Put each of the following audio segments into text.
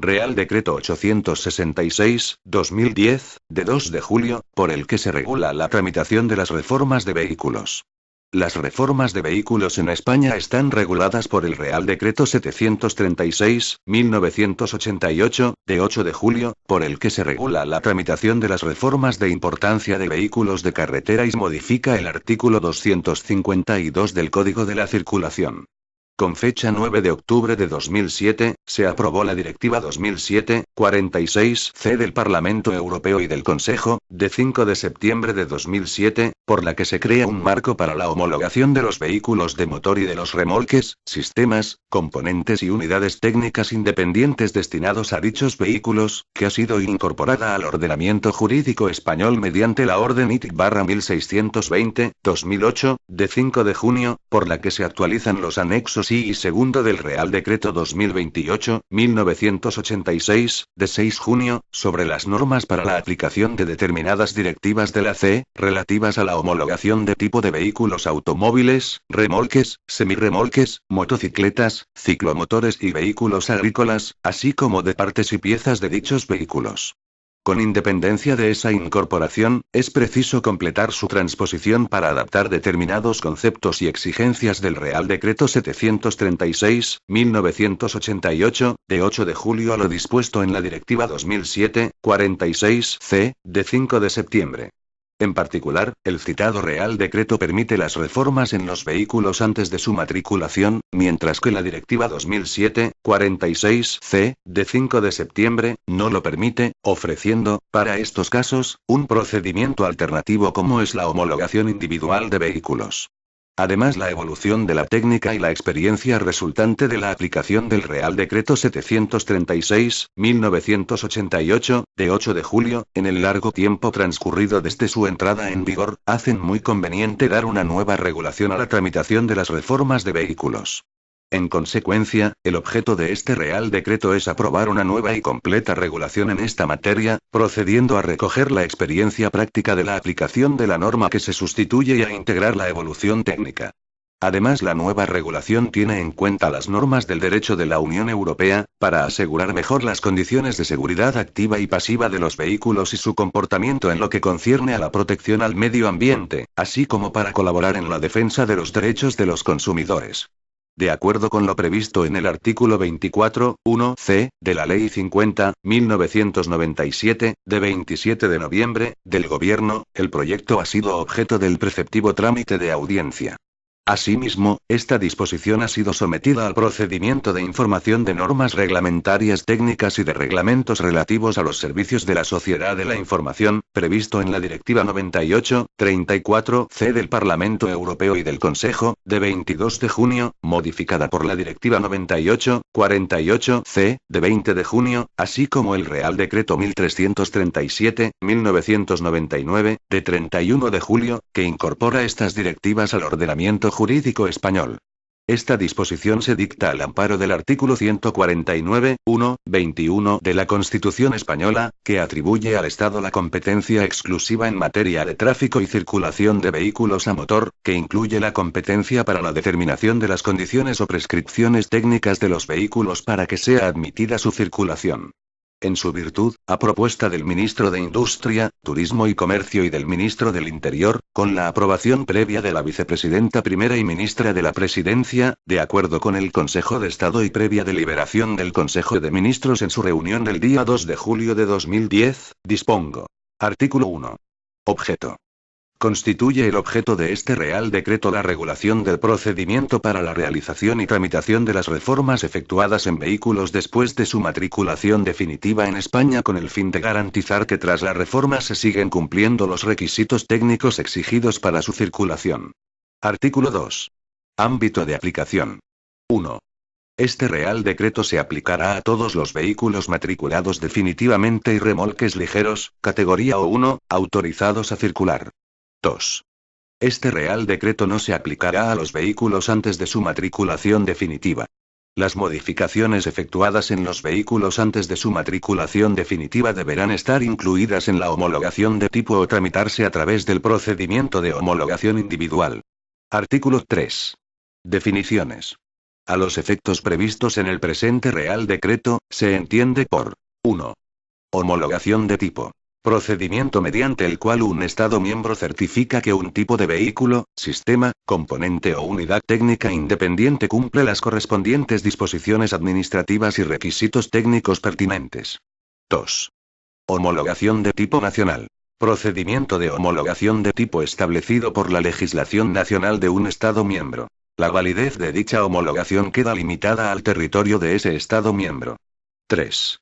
Real Decreto 866/2010, de 2 de julio, por el que se regula la tramitación de las reformas de vehículos. Las reformas de vehículos en España están reguladas por el Real Decreto 736/1988, de 8 de julio, por el que se regula la tramitación de las reformas de importancia de vehículos de carretera y modifica el artículo 252 del Código de la Circulación. Con fecha 9 de octubre de 2007, se aprobó la Directiva 2007/46/C del Parlamento Europeo y del Consejo, de 5 de septiembre de 2007, por la que se crea un marco para la homologación de los vehículos de motor y de los remolques, sistemas, componentes y unidades técnicas independientes destinados a dichos vehículos, que ha sido incorporada al ordenamiento jurídico español mediante la Orden ITIC/1620/2008, de 5 de junio, por la que se actualizan los anexos I y segundo del Real Decreto 2028/1986, de 6 de junio, sobre las normas para la aplicación de determinadas directivas de la CE, relativas a la homologación de tipo de vehículos automóviles, remolques, semirremolques, motocicletas, ciclomotores y vehículos agrícolas, así como de partes y piezas de dichos vehículos. Con independencia de esa incorporación, es preciso completar su transposición para adaptar determinados conceptos y exigencias del Real Decreto 736/1988, de 8 de julio a lo dispuesto en la Directiva 2007/46/C, de 5 de septiembre. En particular, el citado Real Decreto permite las reformas en los vehículos antes de su matriculación, mientras que la Directiva 2007/46/C, de 5 de septiembre, no lo permite, ofreciendo, para estos casos, un procedimiento alternativo como es la homologación individual de vehículos. Además, la evolución de la técnica y la experiencia resultante de la aplicación del Real Decreto 736/1988, de 8 de julio, en el largo tiempo transcurrido desde su entrada en vigor, hacen muy conveniente dar una nueva regulación a la tramitación de las reformas de vehículos. En consecuencia, el objeto de este Real Decreto es aprobar una nueva y completa regulación en esta materia, procediendo a recoger la experiencia práctica de la aplicación de la norma que se sustituye y a integrar la evolución técnica. Además, la nueva regulación tiene en cuenta las normas del derecho de la Unión Europea, para asegurar mejor las condiciones de seguridad activa y pasiva de los vehículos y su comportamiento en lo que concierne a la protección al medio ambiente, así como para colaborar en la defensa de los derechos de los consumidores. De acuerdo con lo previsto en el artículo 24(1)(c) de la Ley 50/1997, de 27 de noviembre, del Gobierno, el proyecto ha sido objeto del preceptivo trámite de audiencia. Asimismo, esta disposición ha sido sometida al procedimiento de información de normas reglamentarias técnicas y de reglamentos relativos a los servicios de la sociedad de la información, previsto en la Directiva 98/34/C del Parlamento Europeo y del Consejo, de 22 de junio, modificada por la Directiva 98/48/C, de 20 de junio, así como el Real Decreto 1337/1999, de 31 de julio, que incorpora estas directivas al ordenamiento jurídico español. Esta disposición se dicta al amparo del artículo 149(1)(21) de la Constitución española, que atribuye al Estado la competencia exclusiva en materia de tráfico y circulación de vehículos a motor, que incluye la competencia para la determinación de las condiciones o prescripciones técnicas de los vehículos para que sea admitida su circulación. En su virtud, a propuesta del Ministro de Industria, Turismo y Comercio y del Ministro del Interior, con la aprobación previa de la Vicepresidenta Primera y Ministra de la Presidencia, de acuerdo con el Consejo de Estado y previa deliberación del Consejo de Ministros en su reunión del día 2 de julio de 2010, dispongo. Artículo 1. Objeto. Constituye el objeto de este Real Decreto la regulación del procedimiento para la realización y tramitación de las reformas efectuadas en vehículos después de su matriculación definitiva en España con el fin de garantizar que tras la reforma se siguen cumpliendo los requisitos técnicos exigidos para su circulación. Artículo 2. Ámbito de aplicación. 1. Este Real Decreto se aplicará a todos los vehículos matriculados definitivamente y remolques ligeros, categoría O1, autorizados a circular. 2. Este Real Decreto no se aplicará a los vehículos antes de su matriculación definitiva. Las modificaciones efectuadas en los vehículos antes de su matriculación definitiva deberán estar incluidas en la homologación de tipo o tramitarse a través del procedimiento de homologación individual. Artículo 3. Definiciones. A los efectos previstos en el presente Real Decreto, se entiende por 1. Homologación de tipo. Procedimiento mediante el cual un Estado miembro certifica que un tipo de vehículo, sistema, componente o unidad técnica independiente cumple las correspondientes disposiciones administrativas y requisitos técnicos pertinentes. 2. Homologación de tipo nacional. Procedimiento de homologación de tipo establecido por la legislación nacional de un Estado miembro. La validez de dicha homologación queda limitada al territorio de ese Estado miembro. 3.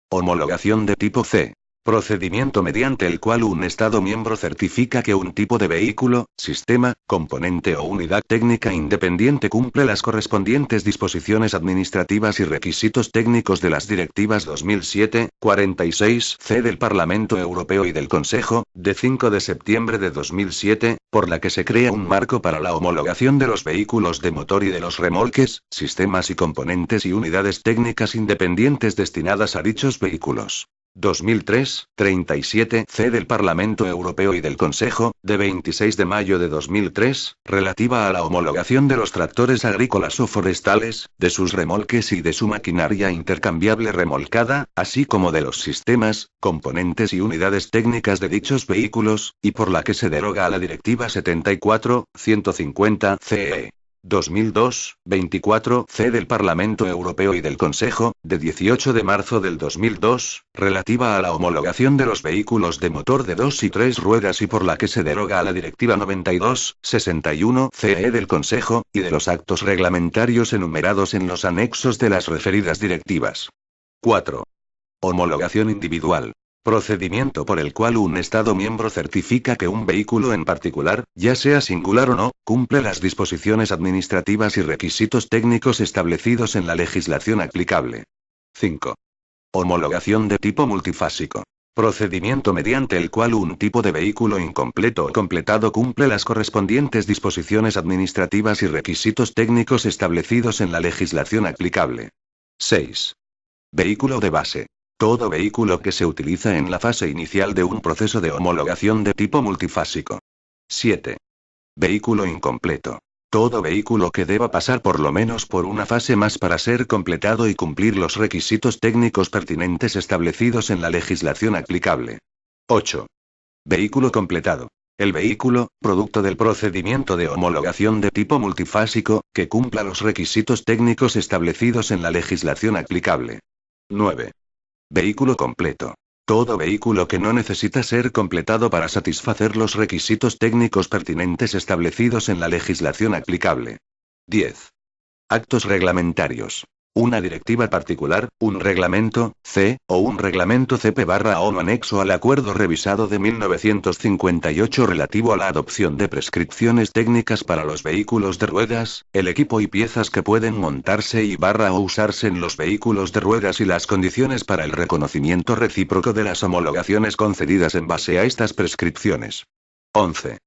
Homologación de tipo C. Procedimiento mediante el cual un Estado miembro certifica que un tipo de vehículo, sistema, componente o unidad técnica independiente cumple las correspondientes disposiciones administrativas y requisitos técnicos de las Directivas 2007/46/C del Parlamento Europeo y del Consejo, de 5 de septiembre de 2007, por la que se crea un marco para la homologación de los vehículos de motor y de los remolques, sistemas y componentes y unidades técnicas independientes destinadas a dichos vehículos. 2003/37/C del Parlamento Europeo y del Consejo, de 26 de mayo de 2003, relativa a la homologación de los tractores agrícolas o forestales, de sus remolques y de su maquinaria intercambiable remolcada, así como de los sistemas, componentes y unidades técnicas de dichos vehículos, y por la que se deroga a la Directiva 74/150/CE. 2002/24/C del Parlamento Europeo y del Consejo, de 18 de marzo del 2002, relativa a la homologación de los vehículos de motor de 2 y 3 ruedas y por la que se deroga a la Directiva 92/61/CE del Consejo, y de los actos reglamentarios enumerados en los anexos de las referidas directivas. 4. Homologación individual. Procedimiento por el cual un Estado miembro certifica que un vehículo en particular, ya sea singular o no, cumple las disposiciones administrativas y requisitos técnicos establecidos en la legislación aplicable. 5. Homologación de tipo multifásico. Procedimiento mediante el cual un tipo de vehículo incompleto o completado cumple las correspondientes disposiciones administrativas y requisitos técnicos establecidos en la legislación aplicable. 6. Vehículo de base. Todo vehículo que se utiliza en la fase inicial de un proceso de homologación de tipo multifásico. 7. Vehículo incompleto. Todo vehículo que deba pasar por lo menos por una fase más para ser completado y cumplir los requisitos técnicos pertinentes establecidos en la legislación aplicable. 8. Vehículo completado. El vehículo, producto del procedimiento de homologación de tipo multifásico, que cumpla los requisitos técnicos establecidos en la legislación aplicable. 9. Vehículo completo. Todo vehículo que no necesita ser completado para satisfacer los requisitos técnicos pertinentes establecidos en la legislación aplicable. 10. Actos reglamentarios. Una directiva particular, un reglamento, C, o un reglamento CP/ONU anexo al acuerdo revisado de 1958 relativo a la adopción de prescripciones técnicas para los vehículos de ruedas, el equipo y piezas que pueden montarse o usarse en los vehículos de ruedas y las condiciones para el reconocimiento recíproco de las homologaciones concedidas en base a estas prescripciones. 11.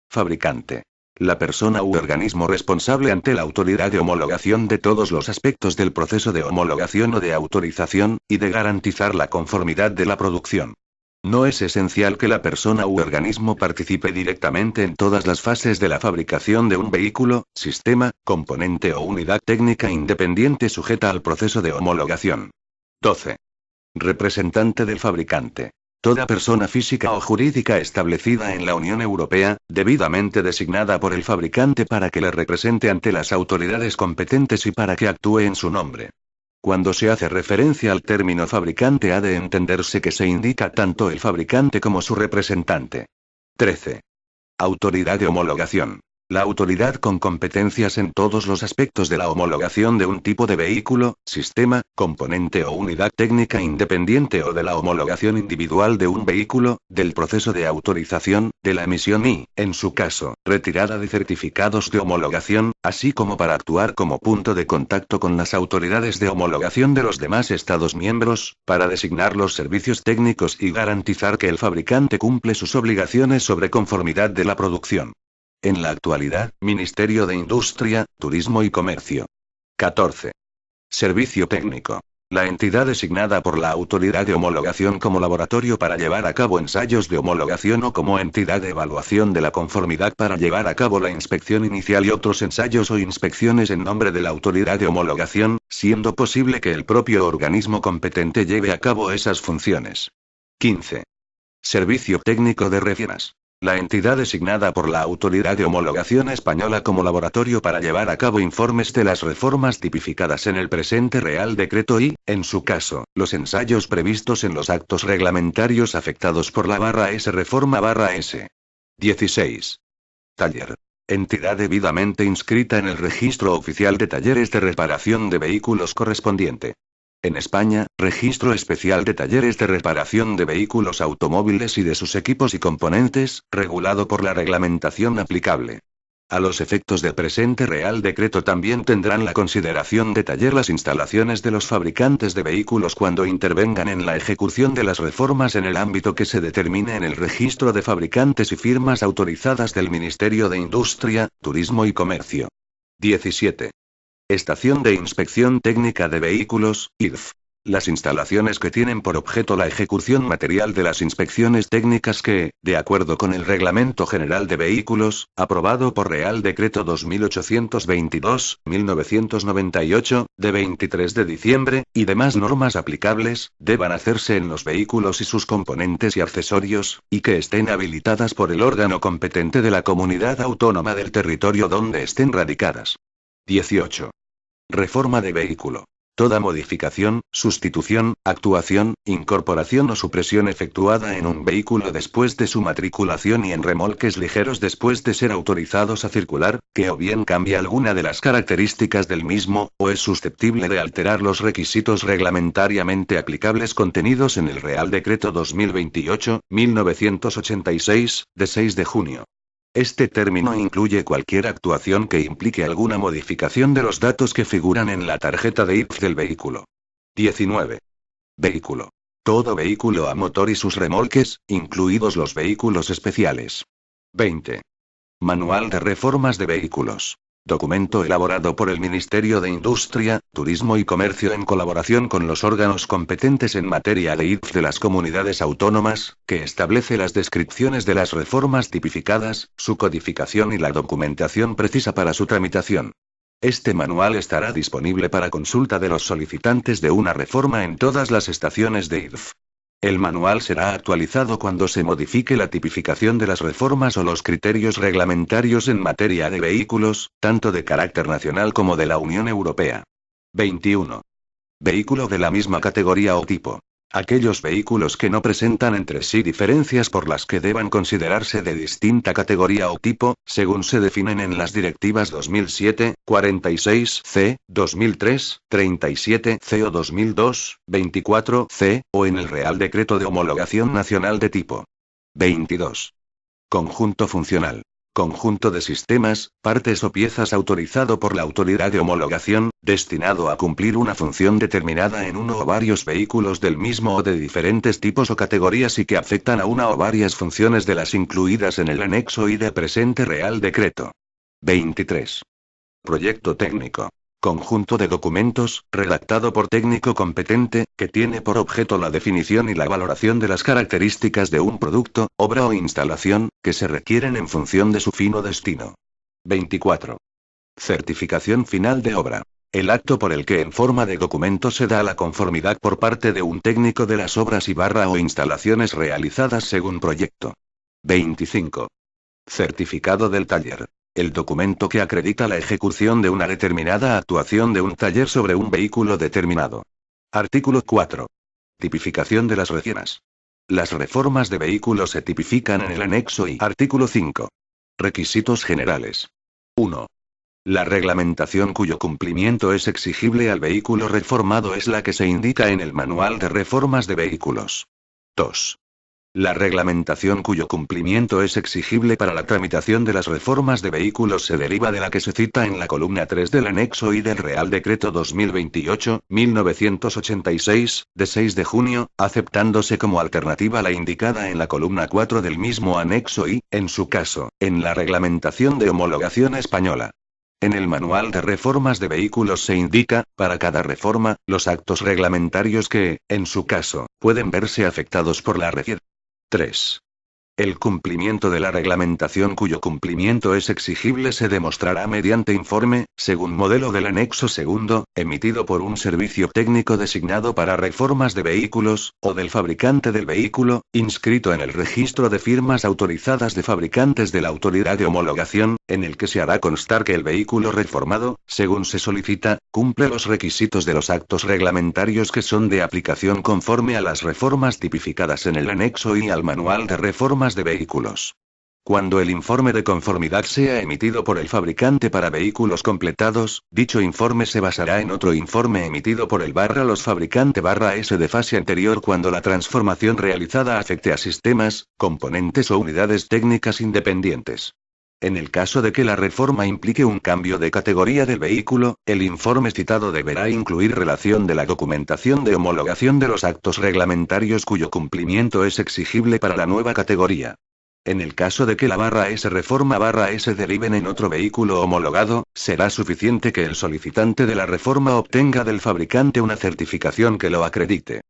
Fabricante. La persona u organismo responsable ante la autoridad de homologación de todos los aspectos del proceso de homologación o de autorización, y de garantizar la conformidad de la producción. No es esencial que la persona u organismo participe directamente en todas las fases de la fabricación de un vehículo, sistema, componente o unidad técnica independiente sujeta al proceso de homologación. 12. Representante del fabricante. Toda persona física o jurídica establecida en la Unión Europea, debidamente designada por el fabricante para que le represente ante las autoridades competentes y para que actúe en su nombre. Cuando se hace referencia al término fabricante ha de entenderse que se indica tanto el fabricante como su representante. 13. Autoridad de homologación. La autoridad con competencias en todos los aspectos de la homologación de un tipo de vehículo, sistema, componente o unidad técnica independiente o de la homologación individual de un vehículo, del proceso de autorización, de la emisión y, en su caso, retirada de certificados de homologación, así como para actuar como punto de contacto con las autoridades de homologación de los demás Estados miembros, para designar los servicios técnicos y garantizar que el fabricante cumple sus obligaciones sobre conformidad de la producción. En la actualidad, Ministerio de Industria, Turismo y Comercio. 14. Servicio técnico. La entidad designada por la autoridad de homologación como laboratorio para llevar a cabo ensayos de homologación o como entidad de evaluación de la conformidad para llevar a cabo la inspección inicial y otros ensayos o inspecciones en nombre de la autoridad de homologación, siendo posible que el propio organismo competente lleve a cabo esas funciones. 15. Servicio técnico de reformas. La entidad designada por la autoridad de homologación española como laboratorio para llevar a cabo informes de las reformas tipificadas en el presente Real Decreto y, en su caso, los ensayos previstos en los actos reglamentarios afectados por la /S reforma /S. 16. Taller. Entidad debidamente inscrita en el Registro Oficial de Talleres de Reparación de Vehículos correspondiente. En España, Registro Especial de Talleres de Reparación de Vehículos Automóviles y de sus equipos y componentes, regulado por la reglamentación aplicable. A los efectos del presente Real Decreto también tendrán la consideración de taller las instalaciones de los fabricantes de vehículos cuando intervengan en la ejecución de las reformas en el ámbito que se determine en el Registro de Fabricantes y Firmas autorizadas del Ministerio de Industria, Turismo y Comercio. 17. Estación de Inspección Técnica de Vehículos, IDF. Las instalaciones que tienen por objeto la ejecución material de las inspecciones técnicas que, de acuerdo con el Reglamento General de Vehículos, aprobado por Real Decreto 2822/1998, de 23 de diciembre, y demás normas aplicables, deban hacerse en los vehículos y sus componentes y accesorios, y que estén habilitadas por el órgano competente de la comunidad autónoma del territorio donde estén radicadas. 18. Reforma de vehículo. Toda modificación, sustitución, actuación, incorporación o supresión efectuada en un vehículo después de su matriculación y en remolques ligeros después de ser autorizados a circular, que o bien cambia alguna de las características del mismo, o es susceptible de alterar los requisitos reglamentariamente aplicables contenidos en el Real Decreto 2028/1986, de 6 de junio. Este término incluye cualquier actuación que implique alguna modificación de los datos que figuran en la tarjeta de IDF del vehículo. 19. Vehículo. Todo vehículo a motor y sus remolques, incluidos los vehículos especiales. 20. Manual de reformas de vehículos. Documento elaborado por el Ministerio de Industria, Turismo y Comercio en colaboración con los órganos competentes en materia de IDF de las comunidades autónomas, que establece las descripciones de las reformas tipificadas, su codificación y la documentación precisa para su tramitación. Este manual estará disponible para consulta de los solicitantes de una reforma en todas las estaciones de IDF. El manual será actualizado cuando se modifique la tipificación de las reformas o los criterios reglamentarios en materia de vehículos, tanto de carácter nacional como de la Unión Europea. 21. Vehículo de la misma categoría o tipo. Aquellos vehículos que no presentan entre sí diferencias por las que deban considerarse de distinta categoría o tipo, según se definen en las directivas 2007, 46/C, 2003, 37/C o 2002, 24/C, o en el Real Decreto de Homologación Nacional de Tipo. 22. Conjunto funcional. Conjunto de sistemas, partes o piezas autorizado por la autoridad de homologación, destinado a cumplir una función determinada en uno o varios vehículos del mismo o de diferentes tipos o categorías y que afectan a una o varias funciones de las incluidas en el anexo I del presente Real Decreto. 23. Proyecto técnico. Conjunto de documentos, redactado por técnico competente, que tiene por objeto la definición y la valoración de las características de un producto, obra o instalación, que se requieren en función de su fin o destino. 24. Certificación final de obra. El acto por el que en forma de documento se da la conformidad por parte de un técnico de las obras y o instalaciones realizadas según proyecto. 25. Certificado del taller. El documento que acredita la ejecución de una determinada actuación de un taller sobre un vehículo determinado. Artículo 4. Tipificación de las reformas. Las reformas de vehículos se tipifican en el anexo I. Artículo 5. Requisitos generales. 1. La reglamentación cuyo cumplimiento es exigible al vehículo reformado es la que se indica en el Manual de Reformas de Vehículos. 2. La reglamentación cuyo cumplimiento es exigible para la tramitación de las reformas de vehículos se deriva de la que se cita en la columna 3 del anexo I del Real Decreto 2028/1986, de 6 de junio, aceptándose como alternativa la indicada en la columna 4 del mismo anexo I, en su caso, en la reglamentación de homologación española. En el Manual de Reformas de Vehículos se indica, para cada reforma, los actos reglamentarios que, en su caso, pueden verse afectados por la REFIR. 3. El cumplimiento de la reglamentación cuyo cumplimiento es exigible se demostrará mediante informe, según modelo del anexo segundo, emitido por un servicio técnico designado para reformas de vehículos, o del fabricante del vehículo, inscrito en el registro de firmas autorizadas de fabricantes de la autoridad de homologación, en el que se hará constar que el vehículo reformado, según se solicita, cumple los requisitos de los actos reglamentarios que son de aplicación conforme a las reformas tipificadas en el anexo y al manual de reformas de vehículos. Cuando el informe de conformidad sea emitido por el fabricante para vehículos completados, dicho informe se basará en otro informe emitido por el los fabricante S de fase anterior cuando la transformación realizada afecte a sistemas, componentes o unidades técnicas independientes. En el caso de que la reforma implique un cambio de categoría del vehículo, el informe citado deberá incluir relación de la documentación de homologación de los actos reglamentarios cuyo cumplimiento es exigible para la nueva categoría. En el caso de que la S reforma S deriven en otro vehículo homologado, será suficiente que el solicitante de la reforma obtenga del fabricante una certificación que lo acredite.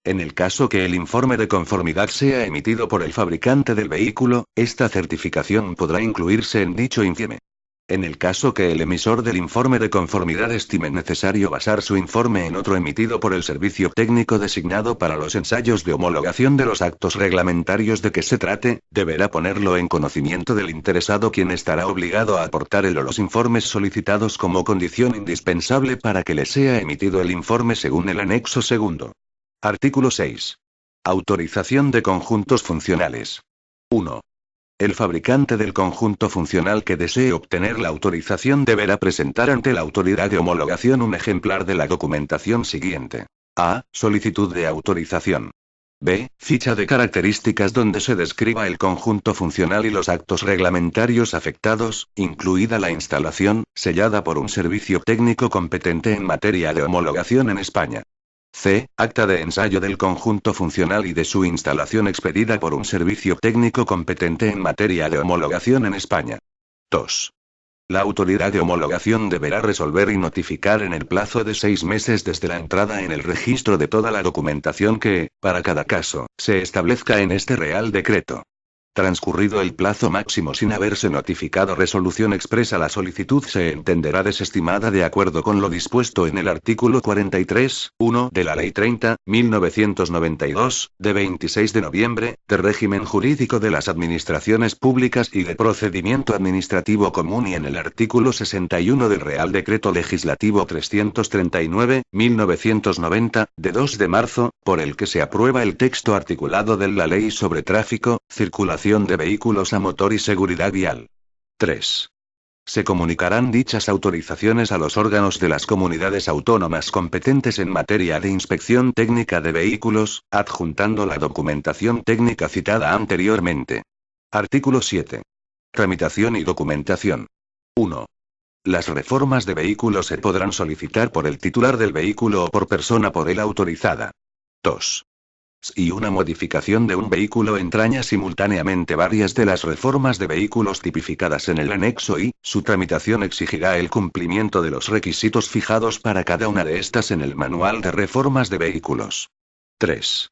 En el caso que el informe de conformidad sea emitido por el fabricante del vehículo, esta certificación podrá incluirse en dicho informe. En el caso que el emisor del informe de conformidad estime necesario basar su informe en otro emitido por el servicio técnico designado para los ensayos de homologación de los actos reglamentarios de que se trate, deberá ponerlo en conocimiento del interesado, quien estará obligado a aportar el o los informes solicitados como condición indispensable para que le sea emitido el informe según el anexo segundo. Artículo 6. Autorización de conjuntos funcionales. 1. El fabricante del conjunto funcional que desee obtener la autorización deberá presentar ante la autoridad de homologación un ejemplar de la documentación siguiente. A. Solicitud de autorización. B. Ficha de características donde se describa el conjunto funcional y los actos reglamentarios afectados, incluida la instalación, sellada por un servicio técnico competente en materia de homologación en España. C. Acta de ensayo del conjunto funcional y de su instalación expedida por un servicio técnico competente en materia de homologación en España. 2. La autoridad de homologación deberá resolver y notificar en el plazo de 6 meses desde la entrada en el registro de toda la documentación que, para cada caso, se establezca en este Real Decreto. Transcurrido el plazo máximo sin haberse notificado resolución expresa, la solicitud se entenderá desestimada de acuerdo con lo dispuesto en el artículo 43.1 de la Ley 30.1992, de 26 de noviembre, de régimen jurídico de las administraciones públicas y de procedimiento administrativo común, y en el artículo 61 del Real Decreto Legislativo 339.1990, de 2 de marzo, por el que se aprueba el texto articulado de la Ley sobre Tráfico, Circulación de Vehículos a Motor y Seguridad Vial. 3. Se comunicarán dichas autorizaciones a los órganos de las comunidades autónomas competentes en materia de inspección técnica de vehículos, adjuntando la documentación técnica citada anteriormente. Artículo 7. Tramitación y documentación. 1. Las reformas de vehículos se podrán solicitar por el titular del vehículo o por persona por él autorizada. 2. Si una modificación de un vehículo entraña simultáneamente varias de las reformas de vehículos tipificadas en el anexo I, su tramitación exigirá el cumplimiento de los requisitos fijados para cada una de estas en el Manual de Reformas de Vehículos. 3.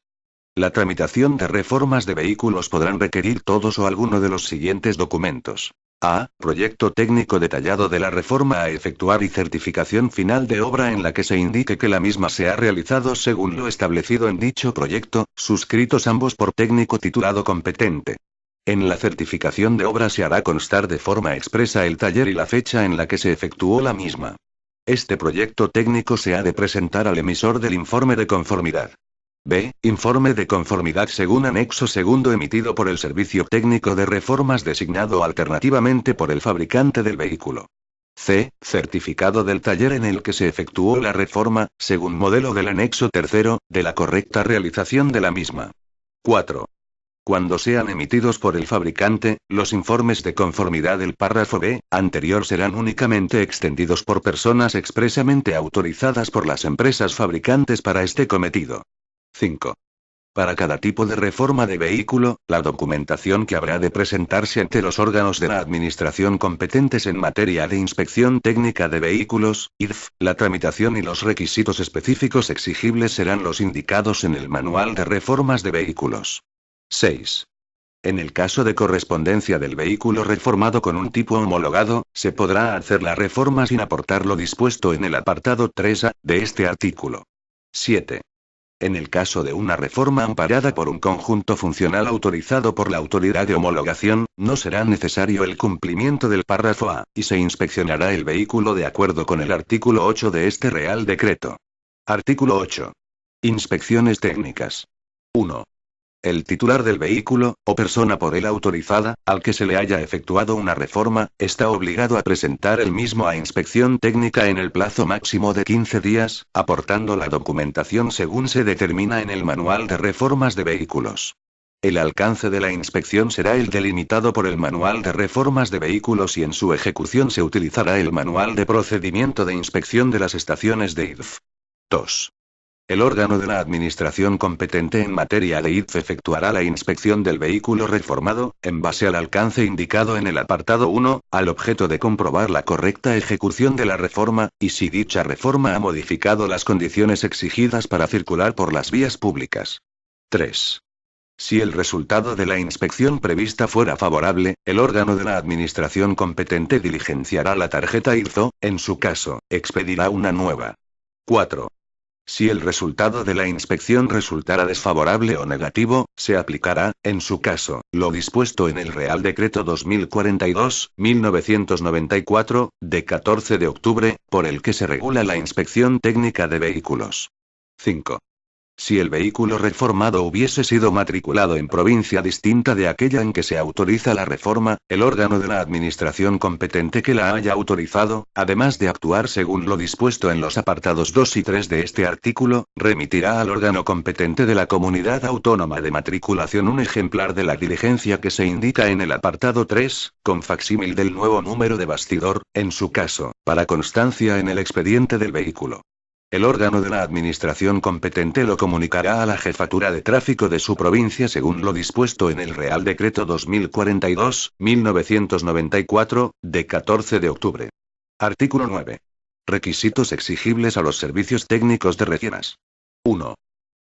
La tramitación de reformas de vehículos podrán requerir todos o alguno de los siguientes documentos. A. Proyecto técnico detallado de la reforma a efectuar y certificación final de obra en la que se indique que la misma se ha realizado según lo establecido en dicho proyecto, suscritos ambos por técnico titulado competente. En la certificación de obra se hará constar de forma expresa el taller y la fecha en la que se efectuó la misma. Este proyecto técnico se ha de presentar al emisor del informe de conformidad. B. Informe de conformidad según anexo segundo emitido por el Servicio Técnico de Reformas designado alternativamente por el fabricante del vehículo. C. Certificado del taller en el que se efectuó la reforma, según modelo del anexo tercero, de la correcta realización de la misma. 4. Cuando sean emitidos por el fabricante, los informes de conformidad del párrafo B anterior serán únicamente extendidos por personas expresamente autorizadas por las empresas fabricantes para este cometido. 5. Para cada tipo de reforma de vehículo, la documentación que habrá de presentarse ante los órganos de la Administración competentes en materia de inspección técnica de vehículos, IDF, la tramitación y los requisitos específicos exigibles serán los indicados en el Manual de Reformas de Vehículos. 6. En el caso de correspondencia del vehículo reformado con un tipo homologado, se podrá hacer la reforma sin aportar lo dispuesto en el apartado 3A de este artículo. 7. En el caso de una reforma amparada por un conjunto funcional autorizado por la autoridad de homologación, no será necesario el cumplimiento del párrafo A, y se inspeccionará el vehículo de acuerdo con el artículo 8 de este Real Decreto. Artículo 8. Inspecciones técnicas. 1. El titular del vehículo, o persona por él autorizada, al que se le haya efectuado una reforma, está obligado a presentar el mismo a inspección técnica en el plazo máximo de 15 días, aportando la documentación según se determina en el Manual de Reformas de Vehículos. El alcance de la inspección será el delimitado por el Manual de Reformas de Vehículos y en su ejecución se utilizará el Manual de Procedimiento de Inspección de las Estaciones de IDF. 2. El órgano de la Administración competente en materia de IDF efectuará la inspección del vehículo reformado, en base al alcance indicado en el apartado 1, al objeto de comprobar la correcta ejecución de la reforma, y si dicha reforma ha modificado las condiciones exigidas para circular por las vías públicas. 3. Si el resultado de la inspección prevista fuera favorable, el órgano de la Administración competente diligenciará la tarjeta IRZO, en su caso, expedirá una nueva. 4. Si el resultado de la inspección resultara desfavorable o negativo, se aplicará, en su caso, lo dispuesto en el Real Decreto 2042-1994, de 14 de octubre, por el que se regula la inspección técnica de vehículos. 5. Si el vehículo reformado hubiese sido matriculado en provincia distinta de aquella en que se autoriza la reforma, el órgano de la Administración competente que la haya autorizado, además de actuar según lo dispuesto en los apartados 2 y 3 de este artículo, remitirá al órgano competente de la comunidad autónoma de matriculación un ejemplar de la diligencia que se indica en el apartado 3, con facsímil del nuevo número de bastidor, en su caso, para constancia en el expediente del vehículo. El órgano de la Administración competente lo comunicará a la Jefatura de Tráfico de su provincia según lo dispuesto en el Real Decreto 2042-1994, de 14 de octubre. Artículo 9. Requisitos exigibles a los servicios técnicos de reformas. 1.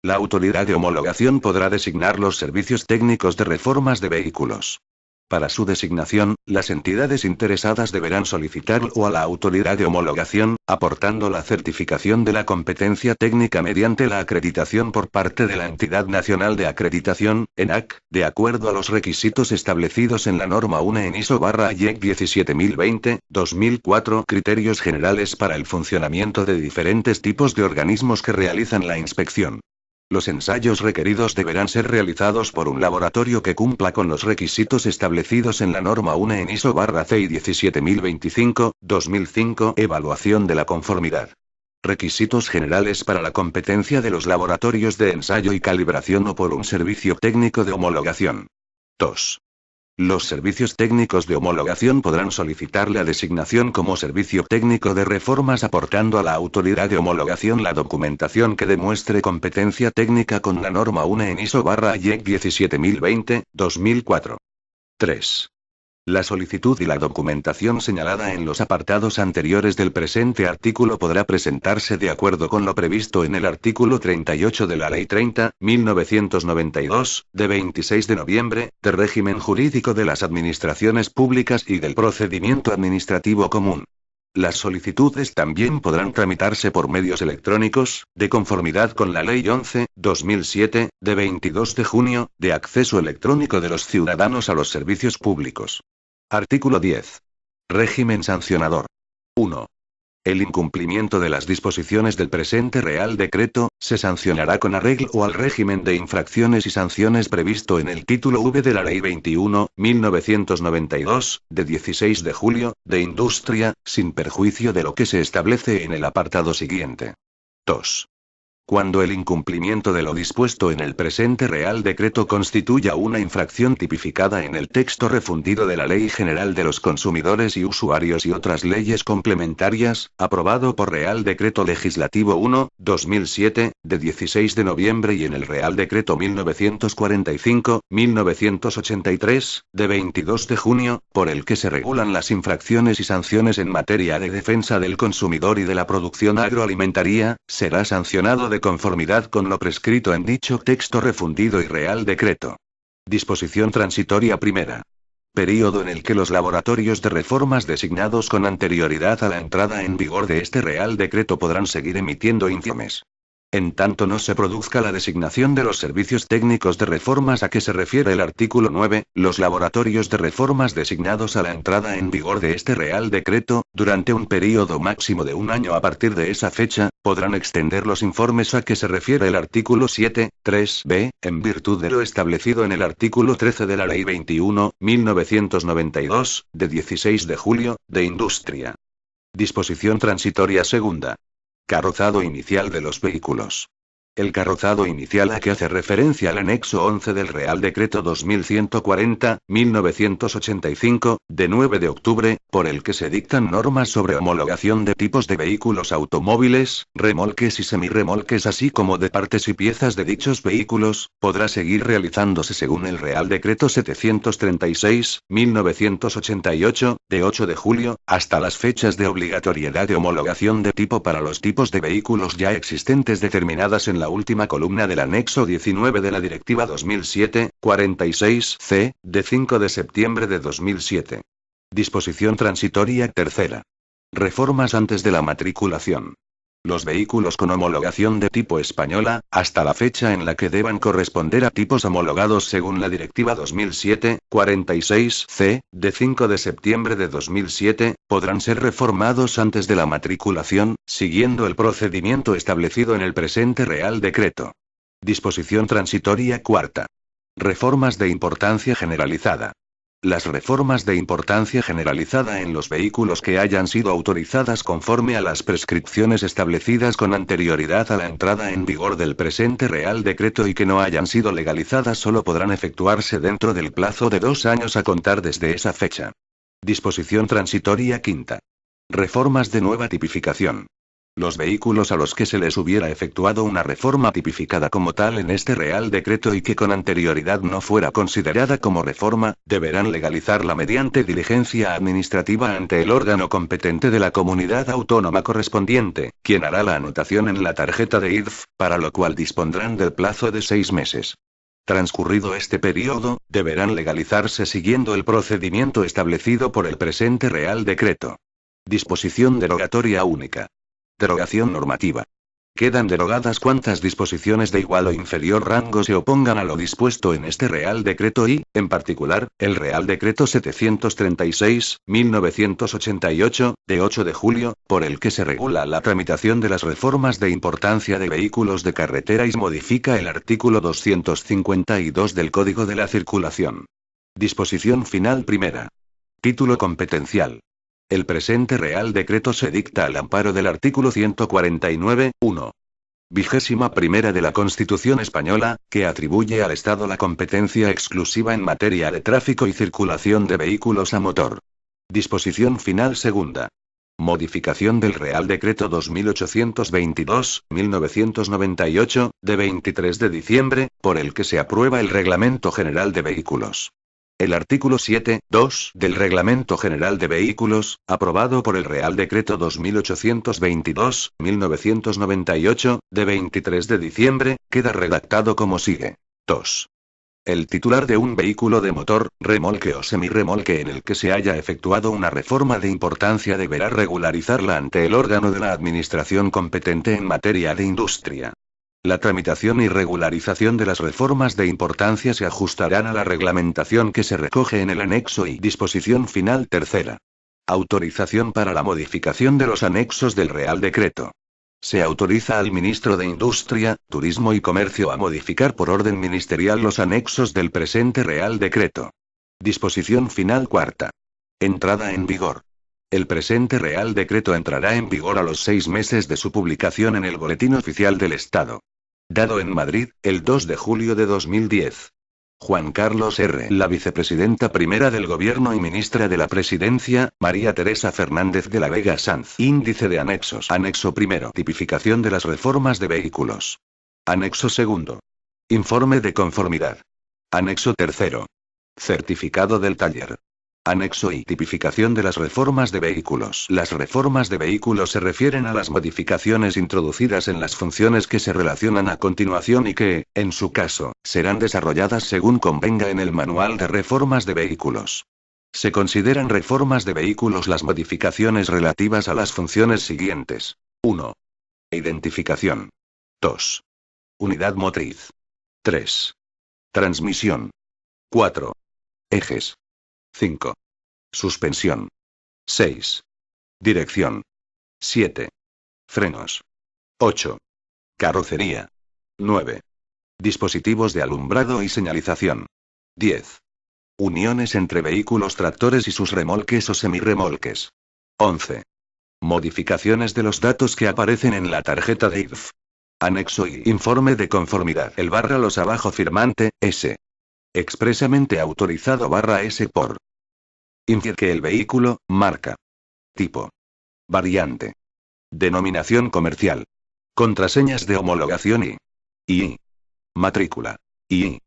La autoridad de homologación podrá designar los servicios técnicos de reformas de vehículos. Para su designación, las entidades interesadas deberán solicitarlo a la autoridad de homologación, aportando la certificación de la competencia técnica mediante la acreditación por parte de la Entidad Nacional de Acreditación, ENAC, de acuerdo a los requisitos establecidos en la norma 1 en ISO/IEC 17020-2004, criterios generales para el funcionamiento de diferentes tipos de organismos que realizan la inspección. Los ensayos requeridos deberán ser realizados por un laboratorio que cumpla con los requisitos establecidos en la norma 1 en ISO/CEI 17025-2005, evaluación de la conformidad. Requisitos generales para la competencia de los laboratorios de ensayo y calibración o por un servicio técnico de homologación. 2. Los servicios técnicos de homologación podrán solicitar la designación como servicio técnico de reformas aportando a la autoridad de homologación la documentación que demuestre competencia técnica con la norma 1 en ISO/IEC 17020-2004. 3. La solicitud y la documentación señalada en los apartados anteriores del presente artículo podrá presentarse de acuerdo con lo previsto en el artículo 38 de la Ley 30.1992, de 26 de noviembre, de régimen jurídico de las administraciones públicas y del procedimiento administrativo común. Las solicitudes también podrán tramitarse por medios electrónicos, de conformidad con la Ley 11/2007, de 22 de junio, de acceso electrónico de los ciudadanos a los servicios públicos. Artículo 10. Régimen sancionador. 1. El incumplimiento de las disposiciones del presente Real Decreto, se sancionará con arreglo al régimen de infracciones y sanciones previsto en el título V de la Ley 21/1992, de 16 de julio, de Industria, sin perjuicio de lo que se establece en el apartado siguiente. 2. Cuando el incumplimiento de lo dispuesto en el presente Real Decreto constituya una infracción tipificada en el texto refundido de la Ley General de los Consumidores y Usuarios y otras leyes complementarias, aprobado por Real Decreto Legislativo 1/2007, de 16 de noviembre y en el Real Decreto 1945-1983, de 22 de junio, por el que se regulan las infracciones y sanciones en materia de defensa del consumidor y de la producción agroalimentaria, será sancionado de conformidad con lo prescrito en dicho texto refundido y Real Decreto. Disposición transitoria primera. Período en el que los laboratorios de reformas designados con anterioridad a la entrada en vigor de este Real Decreto podrán seguir emitiendo informes. En tanto no se produzca la designación de los servicios técnicos de reformas a que se refiere el artículo 9, los laboratorios de reformas designados a la entrada en vigor de este Real Decreto, durante un período máximo de un año a partir de esa fecha, podrán extender los informes a que se refiere el artículo 7.3b, en virtud de lo establecido en el artículo 13 de la Ley 21/1992, de 16 de julio, de Industria. Disposición transitoria segunda. Carrozado inicial de los vehículos. El carrozado inicial a que hace referencia el anexo 11 del Real Decreto 2140/1985, de 9 de octubre, por el que se dictan normas sobre homologación de tipos de vehículos automóviles, remolques y semirremolques así como de partes y piezas de dichos vehículos, podrá seguir realizándose según el Real Decreto 736/1988, de 8 de julio, hasta las fechas de obligatoriedad de homologación de tipo para los tipos de vehículos ya existentes determinadas en la última columna del anexo 19 de la Directiva 2007/46/C, de 5 de septiembre de 2007. Disposición transitoria tercera. Reformas antes de la matriculación. Los vehículos con homologación de tipo española, hasta la fecha en la que deban corresponder a tipos homologados según la Directiva 2007/46/C, de 5 de septiembre de 2007, podrán ser reformados antes de la matriculación, siguiendo el procedimiento establecido en el presente Real Decreto. Disposición transitoria cuarta. Reformas de importancia generalizada. Las reformas de importancia generalizada en los vehículos que hayan sido autorizadas conforme a las prescripciones establecidas con anterioridad a la entrada en vigor del presente Real Decreto y que no hayan sido legalizadas solo podrán efectuarse dentro del plazo de 2 años a contar desde esa fecha. Disposición transitoria quinta. Reformas de nueva tipificación. Los vehículos a los que se les hubiera efectuado una reforma tipificada como tal en este Real Decreto y que con anterioridad no fuera considerada como reforma, deberán legalizarla mediante diligencia administrativa ante el órgano competente de la comunidad autónoma correspondiente, quien hará la anotación en la tarjeta de IRF, para lo cual dispondrán del plazo de 6 meses. Transcurrido este periodo, deberán legalizarse siguiendo el procedimiento establecido por el presente Real Decreto. Disposición derogatoria única. Derogación normativa. Quedan derogadas cuantas disposiciones de igual o inferior rango se opongan a lo dispuesto en este Real Decreto y, en particular, el Real Decreto 736/1988, de 8 de julio, por el que se regula la tramitación de las reformas de importancia de vehículos de carretera y modifica el artículo 252 del Código de la Circulación. Disposición final primera. Título competencial. El presente Real Decreto se dicta al amparo del artículo 149.1. 21ª de la Constitución Española, que atribuye al Estado la competencia exclusiva en materia de tráfico y circulación de vehículos a motor. Disposición final segunda. Modificación del Real Decreto 2822/1998, de 23 de diciembre, por el que se aprueba el Reglamento General de Vehículos. El artículo 7.2 del Reglamento General de Vehículos, aprobado por el Real Decreto 2822/1998, de 23 de diciembre, queda redactado como sigue. 2. El titular de un vehículo de motor, remolque o semirremolque en el que se haya efectuado una reforma de importancia deberá regularizarla ante el órgano de la Administración competente en materia de industria. La tramitación y regularización de las reformas de importancia se ajustarán a la reglamentación que se recoge en el anexo y disposición final tercera. Autorización para la modificación de los anexos del Real Decreto. Se autoriza al ministro de Industria, Turismo y Comercio a modificar por orden ministerial los anexos del presente Real Decreto. Disposición final cuarta. Entrada en vigor. El presente Real Decreto entrará en vigor a los 6 meses de su publicación en el Boletín Oficial del Estado. Dado en Madrid, el 2 de julio de 2010. Juan Carlos R. La vicepresidenta primera del Gobierno y ministra de la Presidencia, María Teresa Fernández de la Vega Sanz. Índice de anexos. Anexo primero. Tipificación de las reformas de vehículos. Anexo segundo. Informe de conformidad. Anexo tercero. Certificado del taller. Anexo I. Tipificación de las reformas de vehículos. Las reformas de vehículos se refieren a las modificaciones introducidas en las funciones que se relacionan a continuación y que, en su caso, serán desarrolladas según convenga en el Manual de Reformas de Vehículos. Se consideran reformas de vehículos las modificaciones relativas a las funciones siguientes. 1. Identificación. 2. Unidad motriz. 3. Transmisión. 4. Ejes. 5. Suspensión. 6. Dirección. 7. Frenos. 8. Carrocería. 9. Dispositivos de alumbrado y señalización. 10. Uniones entre vehículos tractores y sus remolques o semirremolques. 11. Modificaciones de los datos que aparecen en la tarjeta de IDF. Anexo y informe de conformidad. El _ los abajo firmante, S. Expresamente autorizado _ S por. Indica que el vehículo, marca. Tipo. Variante. Denominación comercial. Contraseñas de homologación y matrícula. Y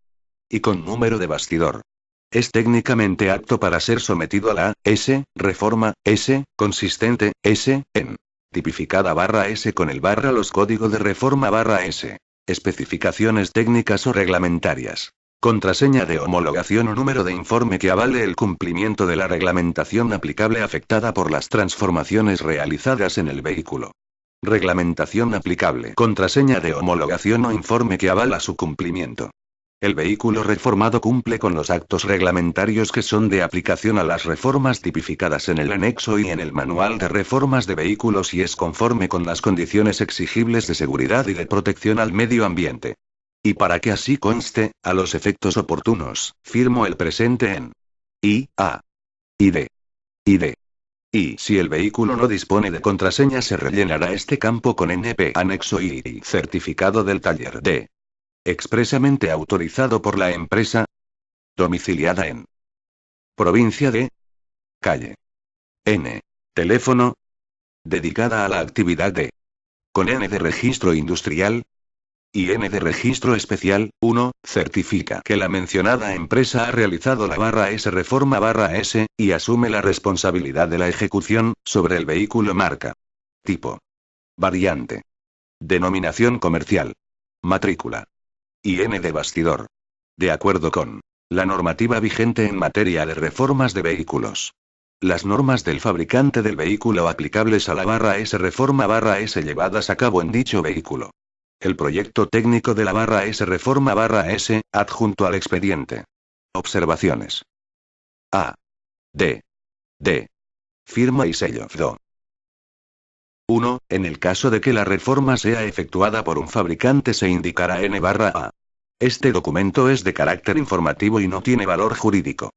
con número de bastidor. Es técnicamente apto para ser sometido a la S, reforma, S, consistente, S, en. Tipificada _ S con el _ los código de reforma _ S. Especificaciones técnicas o reglamentarias. Contraseña de homologación o número de informe que avale el cumplimiento de la reglamentación aplicable afectada por las transformaciones realizadas en el vehículo. Reglamentación aplicable. Contraseña de homologación o informe que avala su cumplimiento. El vehículo reformado cumple con los actos reglamentarios que son de aplicación a las reformas tipificadas en el anexo y en el Manual de Reformas de Vehículos y es conforme con las condiciones exigibles de seguridad y de protección al medio ambiente. Y para que así conste, a los efectos oportunos, firmo el presente en I, A, y D. Y si el vehículo no dispone de contraseña se rellenará este campo con NP. Anexo y certificado del taller D. Expresamente autorizado por la empresa. Domiciliada en provincia de calle N. Teléfono. Dedicada a la actividad de. Con N de registro industrial. Y N de registro especial. 1. Certifica que la mencionada empresa ha realizado la _ S reforma _ S, y asume la responsabilidad de la ejecución, sobre el vehículo marca. Tipo. Variante. Denominación comercial. Matrícula. Y N de bastidor. De acuerdo con la normativa vigente en materia de reformas de vehículos. Las normas del fabricante del vehículo aplicables a la _ S reforma _ S llevadas a cabo en dicho vehículo. El proyecto técnico de la _ S reforma _ S, adjunto al expediente. Observaciones. A. D. Firma y sello DO. 1. En el caso de que la reforma sea efectuada por un fabricante se indicará N _ A. Este documento es de carácter informativo y no tiene valor jurídico.